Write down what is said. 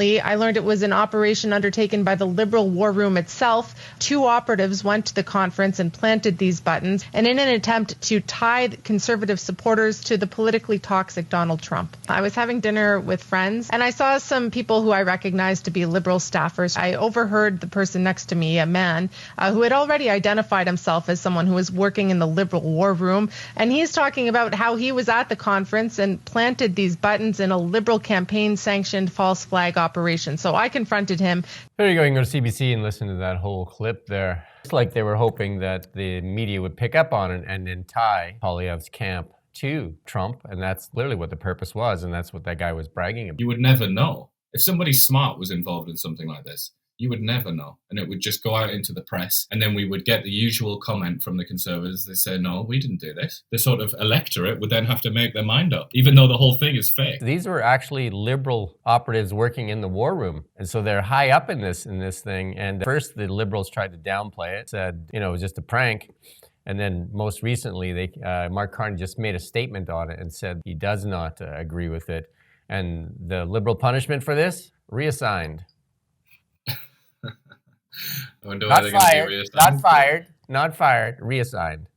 Subsequently, I learned it was an operation undertaken by the Liberal war room itself. 2 operatives went to the conference and planted these buttons, and in an attempt to tie Conservative supporters to the politically toxic Donald Trump. I was having dinner with friends, and I saw some people who I recognized to be Liberal staffers. I overheard the person next to me, a man, who had already identified himself as someone who was working in the Liberal war room, and he's talking about how he was at the conference and planted these buttons in a Liberal campaign-sanctioned false flag operation. So I confronted him. There you go. You can go to CBC and listen to that whole clip there. It's like they were hoping that the media would pick up on it and then tie Poilievre's camp to Trump, and that's clearly what the purpose was, and that's what that guy was bragging about. You would never know. If somebody smart was involved in something like this, you would never know. And it would just go out into the press, and then we would get the usual comment from the Conservatives. They say, no, we didn't do this. The sort of electorate would then have to make their mind up, even though the whole thing is fake. These were actually Liberal operatives working in the war room. And so they're high up in this thing. And first the Liberals tried to downplay it, said, it was just a prank. And then most recently, Mark Carney just made a statement on it and said he does not agree with it. And the Liberal punishment for this, reassigned. I wonder why they're going to be reassigned. Not fired, reassigned.